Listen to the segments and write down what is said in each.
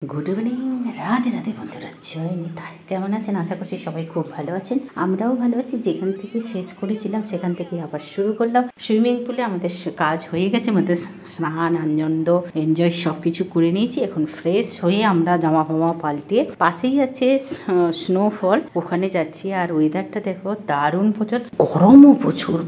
Good evening, Radhe Radhe বন্ধুরা, জয় নিতাই। কেমন আছেন? আশা করছি সবাই খুব ভালো আছেন। আমরাও ভালো আছি। যেখান থেকে শেষ করেছিলাম সেখান থেকে আবার শুরু করলাম। সুইমিং পুলে আমাদের কাজ হয়ে গেছে, আমাদের স্নান আনন্দ এনজয় সব কিছু করে নিয়েছি। এখন ফ্রেশ হয়ে আমরা জামা ফামা পাল্টিয়ে পাশেই আছে স্নোফল, ওখানে যাচ্ছি। আর ওয়েদারটা দেখো দারুণ, প্রচুর গরমও,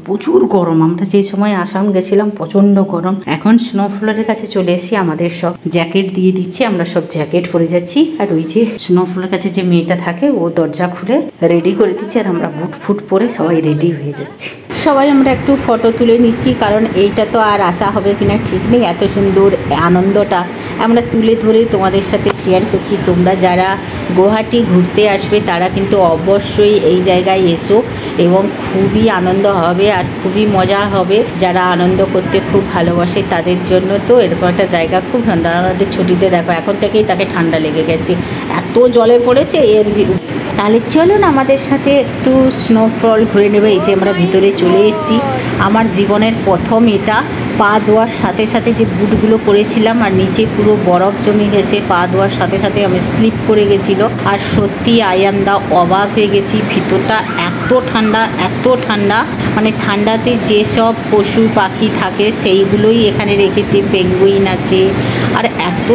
প্রচুর গরম। আমরা যে সময় আসাম গেছিলাম প্রচন্ড গরম। এখন স্নোফলের কাছে চলে এসেছি, আমাদের সব জ্যাকেট দিয়ে দিচ্ছে, আমরা সব জ্যাকেট পরে যাচ্ছি। আর ওই যে স্নোফলের কাছে যে মেয়েটা থাকে ও দরজা খুলে রেডি করে দিচ্ছে, আর আমরা বুট ফুট পরে সবাই রেডি হয়ে যাচ্ছি। সবাই আমরা একটু ফটো তুলে নিচ্ছি, কারণ এইটা তো আর আসা হবে কিনা ঠিক নেই। এত সুন্দর আনন্দটা আমরা তুলে ধরে তোমাদের সাথে শেয়ার করছি। তোমরা যারা গুয়াহাটি ঘুরতে আসবে তারা কিন্তু অবশ্যই এই জায়গায় এসো, এবং খুবই আনন্দ হবে আর খুবই মজা হবে। যারা আনন্দ করতে খুব ভালোবাসে তাদের জন্য তো এরকম একটা জায়গা খুব সুন্দর। আমাদের ছুটিতে দেখো এখন থেকেই তাকে ঠান্ডা লেগে গেছে, এত জলে পড়েছে। তাহলে চলুন আমাদের সাথে একটু স্নোফল ঘুরে নেবে। এই যে আমরা ভিতরে চলে এসেছি। আমার জীবনের প্রথম এটা। পা ধোয়ার সাথে সাথে যে বুটগুলো পরেছিলাম আর নিচে পুরো বরফ জমে গেছে, পা ধোয়ার সাথে সাথে আমি স্লিপ করে গেছিলো। আর সত্যি আই অ্যাম দা অবাক হয়ে গেছি, ভিতরটা এত ঠান্ডা, মানে ঠান্ডাতে যেসব পশু পাখি থাকে সেইগুলোই এখানে রেখেছে। পেঙ্গুইন আছে, আর এত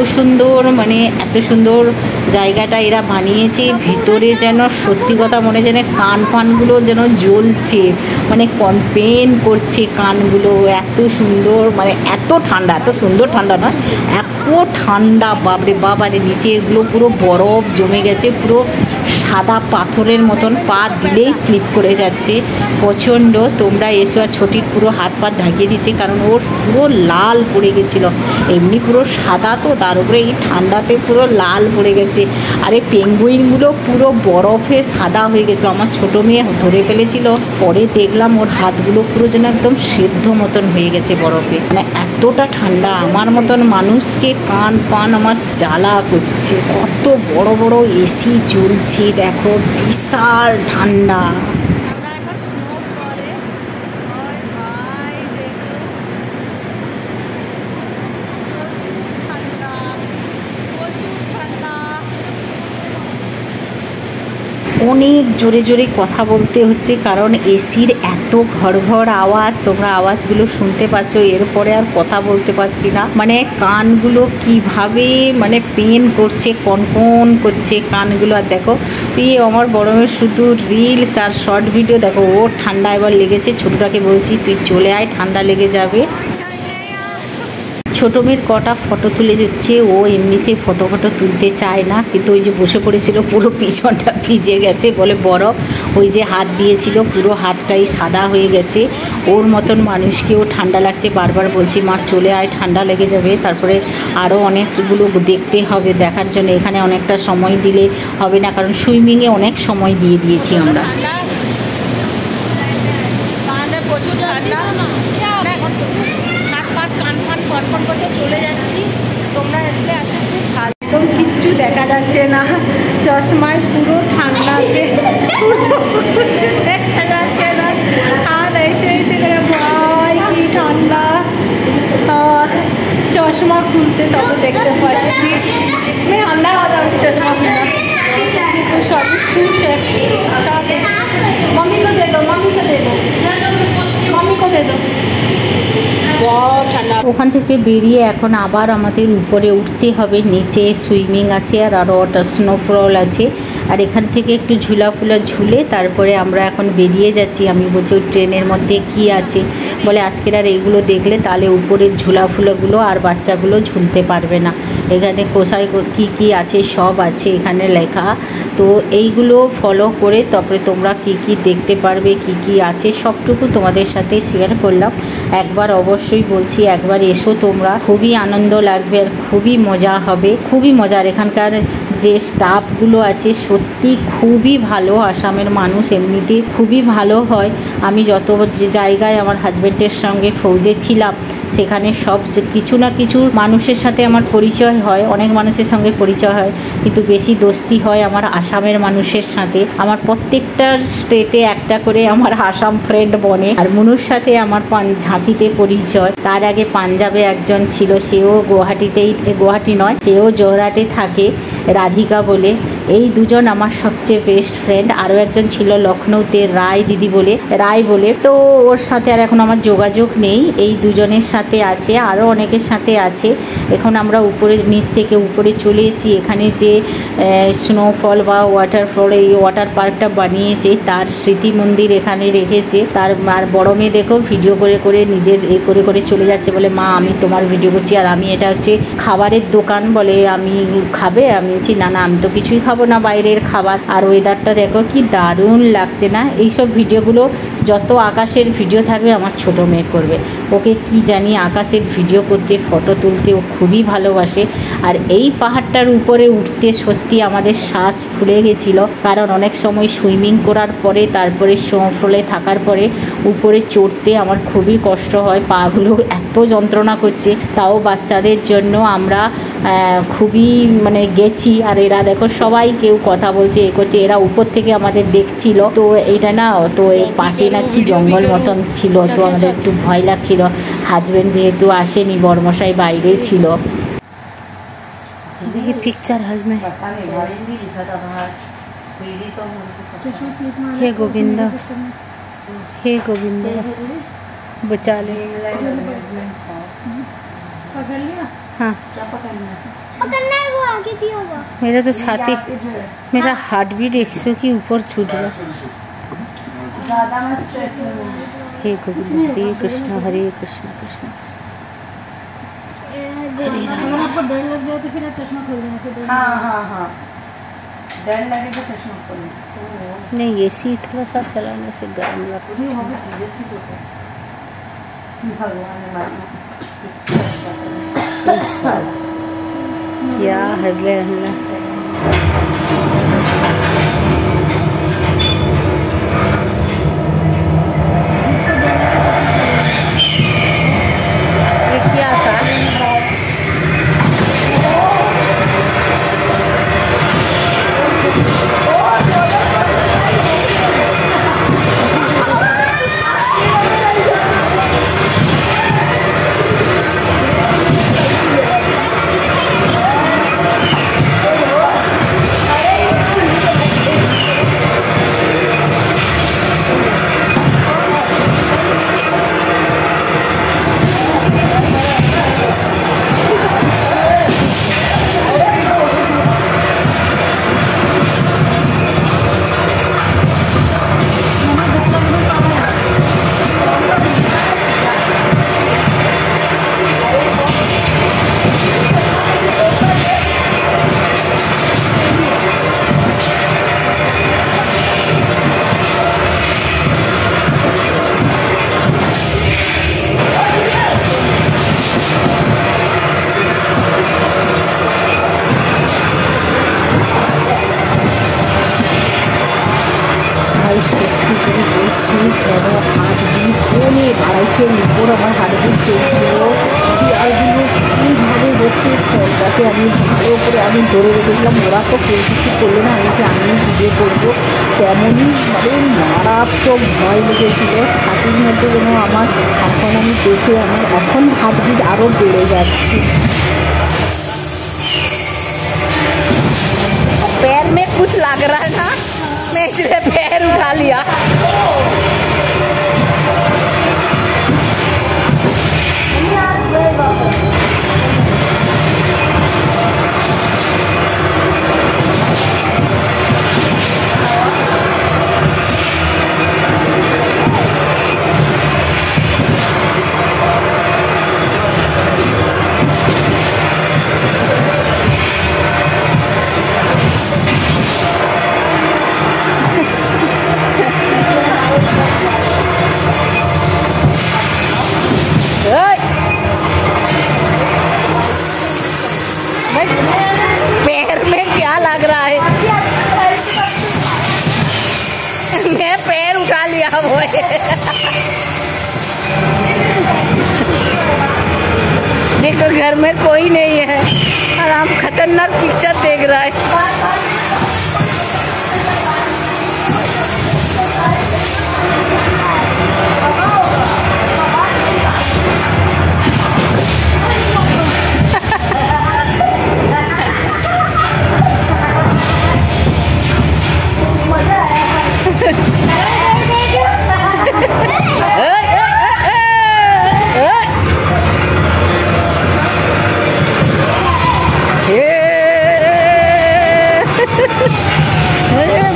সুন্দর জায়গাটা এরা বানিয়েছে। ভিতরে যেন সত্যি কথা মনে যেন কান ফানগুলো যেন জ্বলছে, মানে পেন করছে কানগুলো। এত সুন্দর, মানে এত ঠান্ডা, এত সুন্দর ঠান্ডা নয়, এত ঠান্ডা বাবারে। নিচে এগুলো পুরো বরফ জমে গেছে, পুরো সাদা পাথরের মতন, পা দিলেই স্লিপ করে যাচ্ছে প্রচণ্ড। তোমরা এসো। আর ছোটির পুরো হাত পা ঢাকিয়ে দিচ্ছে, কারণ ওর পুরো লাল পড়ে গেছিলো। এমনি পুরো সাদা তো, তার উপরে এই ঠান্ডাতে পুরো লাল পড়ে গেছে। আর এই পেঙ্গুইনগুলো পুরো বরফে সাদা হয়ে গেছিলো। আমার ছোটো মেয়ে ধরে ফেলেছিল, পরে দেখলাম ওর হাতগুলো পুরো যেন একদম সেদ্ধ মতন হয়ে গেছে বরফে, মানে এতটা ঠান্ডা। আমার মতন মানুষকে কান পান আমার জ্বালা করছে। কত বড় বড় এসি চলছে দেখো, বিশাল ঠান্ডা। অনেক জোরে জোরে কথা বলতে হচ্ছে, কারণ এসির এত ঘর আওয়াজ। তোমরা আওয়াজগুলো শুনতে পাচ্ছ। এরপরে আর কথা বলতে পারছি না, মানে কানগুলো কিভাবে মানে পেন করছে, কনকন করছে কানগুলো। আর দেখো আমার বড় মেয়ে শুধু রিলস আর শর্ট ভিডিও দেখো। ও ঠান্ডা এবার লেগেছে। ছোটোটাকে বলছি তুই চলে আয়, ঠান্ডা লেগে যাবে। ছোটো মেয়ের কটা ফটো তুলে দিচ্ছে। ও এমনিতে ফটো তুলতে চায় না, কিন্তু ওই যে বসে পড়েছিল পুরো পিছনটা ভিজে গেছে বলে বরফ। ওই যে হাত দিয়েছিল পুরো হাতটাই সাদা হয়ে গেছে। ওর মতন মানুষকেও ঠান্ডা লাগছে। বারবার বলছি মা চলে আয়, ঠান্ডা লেগে যাবে। তারপরে আরও অনেকগুলো দেখতে হবে, দেখার জন্য এখানে অনেকটা সময় দিলে হবে না, কারণ সুইমিংয়ে অনেক সময় দিয়ে দিয়েছি আমরা। চলে যাচ্ছি, তোমরা আসলে একদম কিচ্ছু দেখা যাচ্ছে না, চশমায় পুরো ঠান্ডাতে দেখা যাচ্ছে না। আর এসে ভাই কি ঠান্ডা, চশমা খুলতে তবে দেখতে পাচ্ছি। ঠান্ডা চশমা খুলনা কিন্তু সবই খুব मम्मी को दे दो, मम्मी को दे दो। ওখান থেকে বেরিয়ে এখন আবার আমাদের উপরে উঠতে হবে। নিচে সুইমিং আছে আর আরও ওটা স্নোফল আছে। আর এখান থেকে একটু ঝুলাফুলা ঝুলে তারপরে আমরা এখন বেরিয়ে যাচ্ছি। আমি বলছি ট্রেনের মধ্যে কি আছে, বলে আজকের আর এইগুলো দেখলে তাহলে উপরের ঝুলাফুলাগুলো আর বাচ্চাগুলো ঝুলতে পারবে না। এখানে কোথায় কি আছে সব আছে এখানে লেখা। তো এইগুলো ফলো করে তারপরে তোমরা কি দেখতে পারবে, কি আছে সবটুকু তোমাদের সাথে শেয়ার করলাম। একবার অবশ্যই বলছি, একবার এসো তোমরা, খুবই আনন্দ লাগবে আর খুবই মজা হবে, খুবই মজার। এখানকার যে স্টাফগুলো আছে সত্যি খুবই ভালো। আসামের মানুষ এমনিতে খুবই ভালো হয়। আমি যত জায়গায় আমার হাজব্যান্ডের সঙ্গে ফৌজে ছিলাম সেখানে সব কিছু না কিছু মানুষের সাথে আমার পরিচয় হয়, অনেক মানুষের সঙ্গে পরিচয় হয়, কিন্তু বেশি দোস্তি হয় আমার আসামের মানুষের সাথে। আমার প্রত্যেকটা স্টেটে একটা করে আমার আসাম ফ্রেন্ড বনে। আর মুনুর সাথে আমার ঝাঁসিতে পরিচয়, তার আগে পাঞ্জাবে একজন ছিল, সেও গুয়াহাটি নয়, সেও জোরহাটে থাকে, রাধিকা বলে। এই দুজন আমার সবচেয়ে বেস্ট ফ্রেন্ড। আরও একজন ছিল লখনৌতে, রায় বলে, তো ওর সাথে আর এখন আমার যোগাযোগ নেই। এই দুজনের সাথে আছে, আরও অনেকের সাথে আছে। এখন আমরা নিচ থেকে উপরে চলে এসেছি। এখানে যে স্নোফল বা ওয়াটারফল, এই ওয়াটার পার্কটা বানিয়েছে, তার স্মৃতি মন্দির এখানে রেখেছে। তার আর বড় মেয়ে দেখো ভিডিও করে নিজের করে চলে যাচ্ছে, বলে মা আমি তোমার ভিডিও করছি। আর আমি, এটা হচ্ছে খাবারের দোকান, বলে আমি খাবে? আমি বলছি না আমি তো কিছুই খাবো না, বাইরের খাবার। আর ওয়েদারটা দেখো কি দারুণ লাগছে না? এইসব ভিডিওগুলো যত আকাশের ভিডিও থাকবে আমার ছোটো মেয়ে করবে। ওকে কি জানি আকাশের ভিডিও করতে, ফটো তুলতে ও খুবই ভালোবাসে। আর এই পাহাড়টার উপরে উঠতে সত্যি আমাদের শ্বাস ফুলে গেছিলো, কারণ অনেক সময় সুইমিং করার পরে, তারপরে স্নোফলে থাকার পরে উপরে চড়তে আমার খুবই কষ্ট হয়, পাগুলো এত যন্ত্রণা করছে। তাও বাচ্চাদের জন্য আমরা খুবই গেছি। আর এরা দেখো সবাই কেউ কথা বলছে, এ করছে, এরা উপর থেকে আমাদের দেখছিল। তো এইটা না, তো এর পাশে না কি জঙ্গল মতন ছিল, তো আমাদের একটু ভয় লাগছিল। হাজব্যান্ড যেহেতু আসেনি, বরমশাই বাইরেই ছিল। पिक्चर हॉल में हे गोविंदा, हे गोविंदा बचा ले। हाँ पकड़ना है, वो आगे दिया होगा। मेरा तो छाती, मेरा हार्ट बीट 100 के ऊपर छूट रहा। हे गोविंदा, हरे कृष्ण कृष्ण कृष्ण। आपको डर लग जाए तो फिर आप चश्मा खोल देना। हाँ डर लगे तो चश्मा खोलना। नहीं, एसी थोड़ा सा चलाने से गर्म लगता है। भगवान क्या हल्ला ये क्या था? উপর আমার হার্টবিট চলছিল যে আরগুলো কীভাবে হচ্ছে ফোনটাকে আমি ভালো করে আমি ধরে রেখেছিলাম। ওরা তো কেউ কিছু করলো না, আমি যে আমি ভিডিও করবো, তেমনই মারাত্মক ভয় লেগেছিল ছাতির মধ্যে। যেন আমার এখন আমি দেখে আমার এখন হার্টবিট আরও বেড়ে যাচ্ছে। पैर में कुछ लग रहा है ना, मैं इसलिए पैर उठा लिया। देखो घर में कोई नहीं है और हम खतरनाक पिक्चर देख रहा है।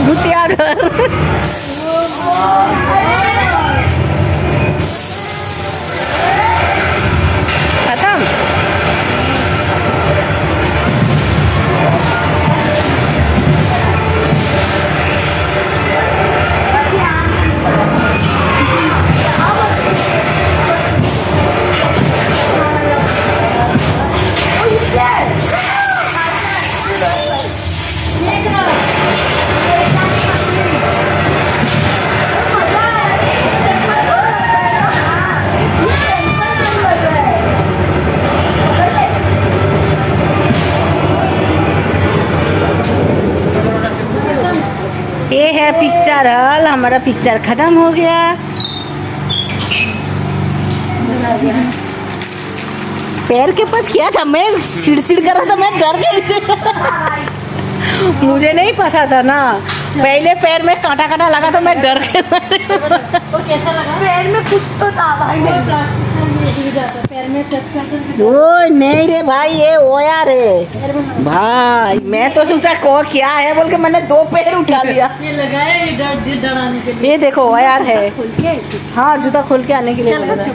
भूतिया घर खत्म। ये है पिक्चर हॉल, हमारा पिक्चर खत्म हो गया। पैर के पास क्या था, मैं चिड़चिड़ कर रहा था, मैं डर गई। मुझे नहीं पता था ना, पहले पैर में कांटा कांटा लगा तो मैं डर गया। कैसा लगा? पैर में कुछ तो था भाई, पैर में ओ नहीं रे भाई, ये ओया रे भाई, मैं तो सोचा को क्या है बोल के मैंने 2 पैर उठा लिया। ये लगाया ये डराने के लिए। ये देखो ओयार है, हाँ जूता खोल के आने के लिए बोला था।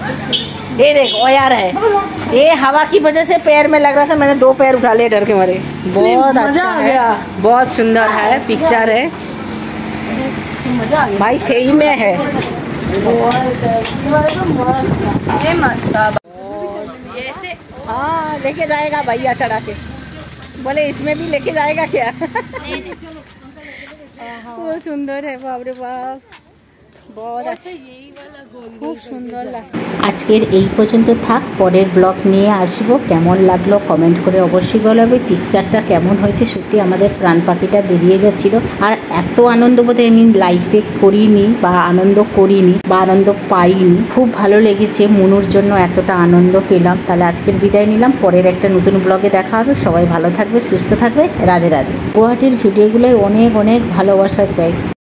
ये देखो ओयार है, ये हवा की वजह से पैर में लग रहा था, मैंने 2 पैर उठा लिए डर के मारे। बहुत अच्छा है, बहुत सुंदर है पिक्चर है भाई, सही में है। हाँ लेके जाएगा भैया चढ़ा के, बोले इसमें भी लेके जाएगा क्या? वो सुंदर है, बाप रे बाप, बहुत अच्छा, খুব সুন্দর লাগে। আজকের এই পর্যন্ত থাক, পরের ব্লগ নিয়ে আসবো। কেমন লাগলো কমেন্ট করে অবশ্যই বলবে। পিকচারটা কেমন হয়েছে, সত্যি আমাদের প্রাণ পাখিটা বেরিয়ে যাচ্ছিল। আর এত আনন্দ বোধহয় আমি লাইফে করিনি বা আনন্দ করিনি বা আনন্দ পাইনি। খুব ভালো লেগেছে, মনুর জন্য এতটা আনন্দ পেলাম। তাহলে আজকের বিদায় নিলাম, পরের একটা নতুন ব্লগে দেখা হবে। সবাই ভালো থাকবে, সুস্থ থাকবে, রাধে রাধে। গুয়াহাটির ভিডিওগুলোয় অনেক অনেক ভালোবাসা চাই।